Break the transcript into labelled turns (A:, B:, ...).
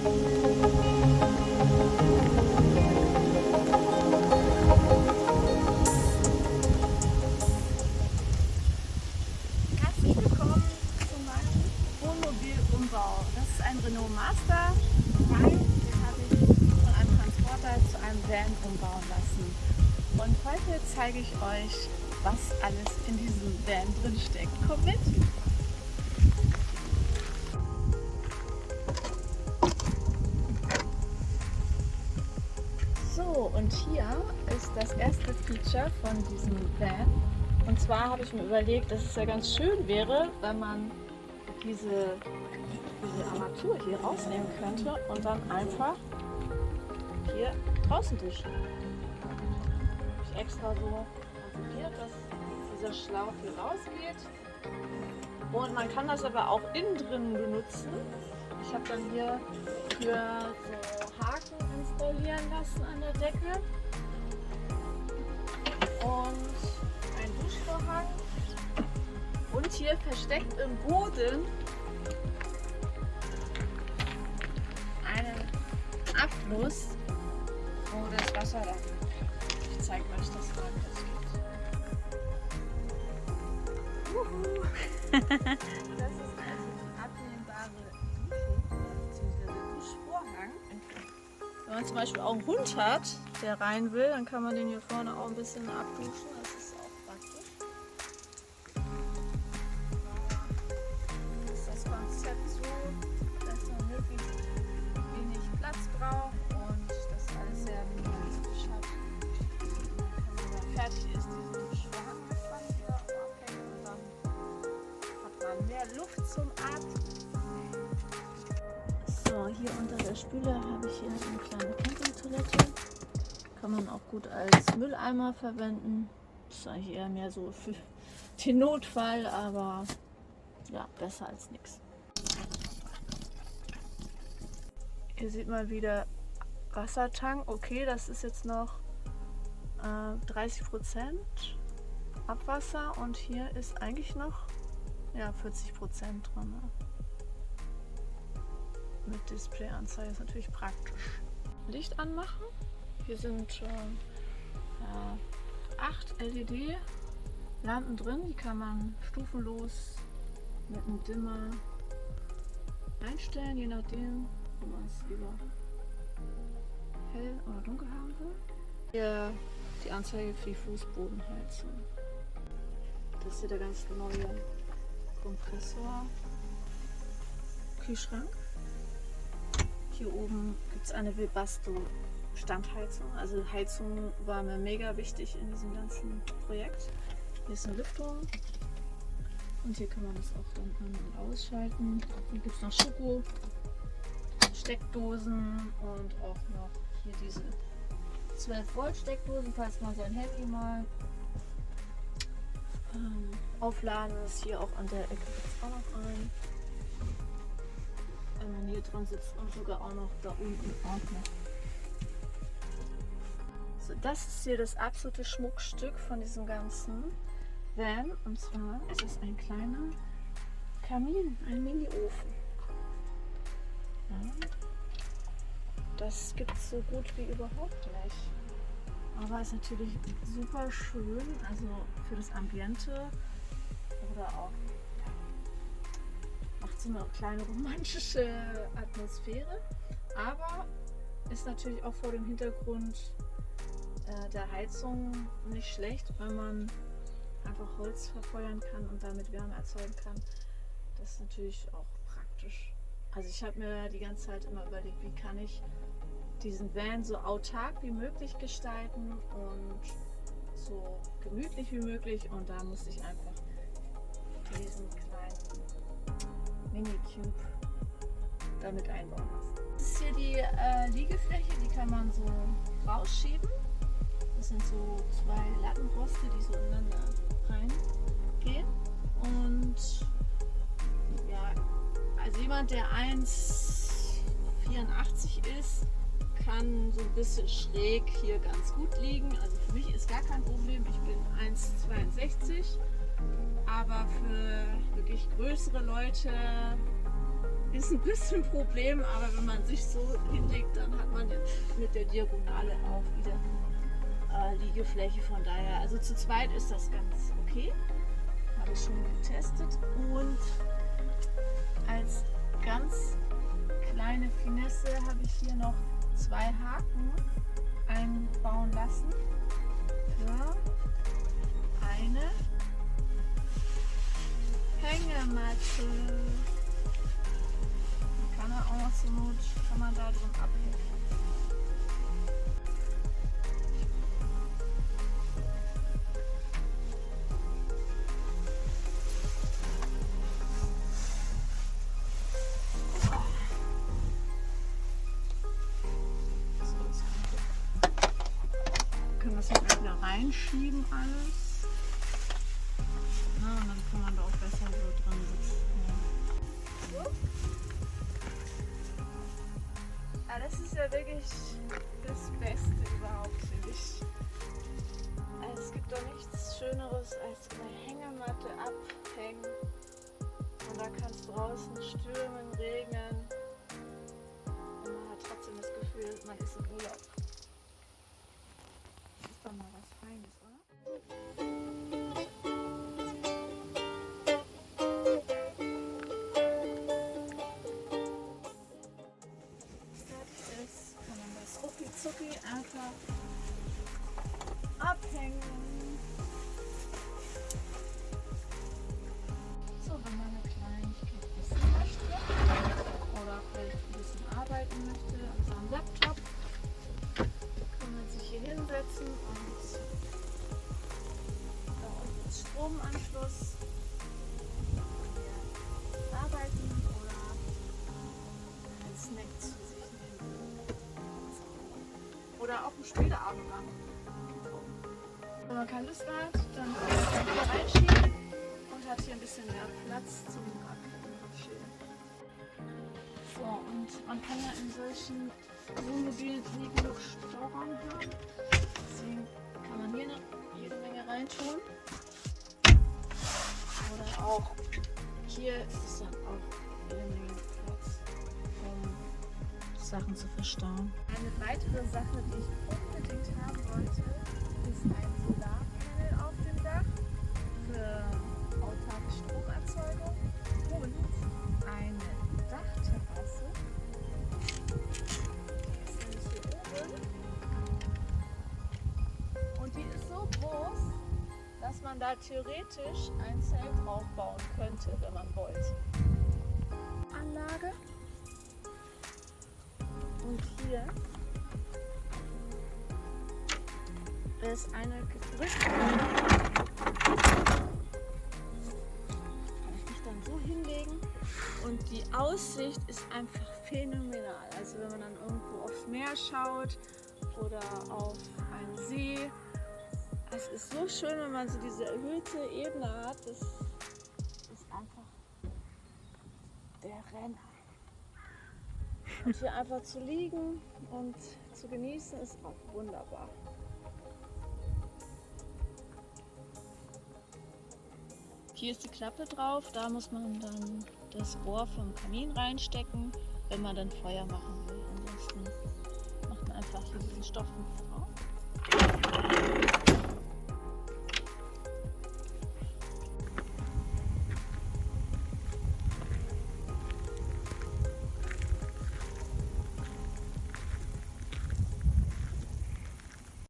A: Herzlich willkommen zu meinem Wohnmobilumbau. Das ist ein Renault Master 3, den habe ich von einem Transporter zu einem Van umbauen lassen. Und heute zeige ich euch, was alles in diesem Van drin steckt. Kommt mit! So, und hier ist das erste Feature von diesem Van. Und zwar habe ich mir überlegt, dass es ja ganz schön wäre, wenn man diese Armatur hier rausnehmen könnte und dann einfach hier draußen duschen. Habe ich extra so konzipiert, dass dieser Schlauch hier rausgeht. Und man kann das aber auch innen drin benutzen. Ich habe dann hier für so Haken installieren lassen an der Decke. Und ein Duschvorhang. Und hier versteckt im Boden einen Abfluss, wo das Wasser dann. Ich zeige euch das mal, wie das geht. Das ist also die abnehmbare Dusche bzw. Duschvorhang. Wenn man zum Beispiel auch einen Hund hat, der rein will, dann kann man den hier vorne auch ein bisschen abduschen. Das ist auch praktisch. Das ist das Konzept so, dass man möglichst wenig Platz braucht und das alles sehr minimalistisch hat. Wenn man dann fertig ist, diesen Duschvorhang mit man wieder abhängen und dann hat man mehr Luft zum Atmen. So, hier unter der Spüle habe ich hier eine kleine Campingtoilette. Kann man auch gut als Mülleimer verwenden. Das ist eigentlich eher mehr so für den Notfall, aber ja, besser als nichts. Hier sieht man wieder Wassertank. Okay, das ist jetzt noch 30% Abwasser und hier ist eigentlich noch 40% drin. Mit Displayanzeige ist natürlich praktisch. Licht anmachen. Hier sind 8 LED-Lampen drin, die kann man stufenlos mit einem Dimmer einstellen, je nachdem, ob man es lieber hell oder dunkel haben will. Hier die Anzeige für die Fußbodenheizung. Das ist hier der ganz neue Kompressor. Kühlschrank. Hier oben gibt es eine Webasto Standheizung. Also Heizung war mir mega wichtig in diesem ganzen Projekt. Hier ist eine Lüftung und hier kann man das auch dann an- und ausschalten. Hier gibt es noch Schoko, Steckdosen und auch noch hier diese 12 Volt Steckdosen, falls man sein Handy mal aufladen ist. Hier auch an der Ecke gibt es auch noch einen. Wenn man hier drin sitzt und sogar auch noch da unten auch noch. So, das ist hier das absolute Schmuckstück von diesem ganzen Van. Und zwar ist es ein kleiner Kamin, ein Mini-Ofen. Ja, das gibt es so gut wie überhaupt nicht. Aber ist natürlich super schön, also für das Ambiente oder auch macht so eine kleine romantische Atmosphäre, aber ist natürlich auch vor dem Hintergrund der Heizung nicht schlecht, wenn man einfach Holz verfeuern kann und damit Wärme erzeugen kann. Das ist natürlich auch praktisch. Also ich habe mir die ganze Zeit immer überlegt, wie kann ich diesen Van so autark wie möglich gestalten und so gemütlich wie möglich, und da musste ich einfach diesen kleinen Mini-Cube damit einbauen lassen. Das ist hier die Liegefläche, die kann man so rausschieben. Das sind so 2 Lattenroste, die so ineinander reingehen. Und ja, also jemand, der 1,84 ist, kann so ein bisschen schräg hier ganz gut liegen. Also für mich ist gar kein Problem. Ich bin 1,62. Aber für wirklich größere Leute, ist ein bisschen ein Problem, aber wenn man sich so hinlegt, dann hat man jetzt mit der Diagonale auch wieder Liegefläche. Von daher, also zu zweit ist das ganz okay. Habe ich schon getestet. Und als ganz kleine Finesse habe ich hier noch 2 Haken einbauen lassen für eine Hängematte. Man kann auch noch zur Not, kann man da drin abhängen. Können wir das jetzt wieder reinschieben alles. Na, und dann kann man da auch besser so drin sitzen. Ja. Ja, das ist ja wirklich das Beste überhaupt, finde ich. Also es gibt doch nichts Schöneres als eine Hängematte abhängen. Und da kann es draußen stürmen, regnen. Und man hat trotzdem das Gefühl, man ist im Urlaub. Das ist doch mal was Feines, oder? Fertig ist, kann man das rucki-zucki einfach abhängen. So, wenn man eine Kleinigkeit essen möchte oder vielleicht ein bisschen arbeiten möchte an seinem Laptop, kann man sich hier hinsetzen und da unten ist Stromanschluss arbeiten oder einen Snack zu sich nehmen. Oder auch einen Spieleabend machen. Wenn man keine Lust hat, dann kann man es hier reinschieben und hat hier ein bisschen mehr Platz zum Abschälen. So, und man kann ja in solchen Wohnmobilen nie genug Stauraum haben. Deswegen kann man hier noch jede Menge reintun. Oder auch hier ist dann auch jede Menge Platz, um Sachen zu verstauen. Eine weitere Sache, die ich unbedingt haben wollte, ist ein Solarpanel auf dem Dach für autarke Stromerzeugung und eine Dachterrasse. Die ist nämlich hier oben und die ist so groß, dass man da theoretisch ein Zelt drauf bauen könnte, wenn man wollte. Anlage. Und hier ist eine Rücklage. Kann ich mich dann so hinlegen und die Aussicht ist einfach phänomenal. Also wenn man dann irgendwo aufs Meer schaut oder auf einen See. Es ist so schön, wenn man so diese erhöhte Ebene hat. Das ist einfach der Renner. Und hier einfach zu liegen und zu genießen ist auch wunderbar. Hier ist die Klappe drauf, da muss man dann das Rohr vom Kamin reinstecken, wenn man dann Feuer machen will. Ansonsten macht man einfach hier diesen Stoff drauf.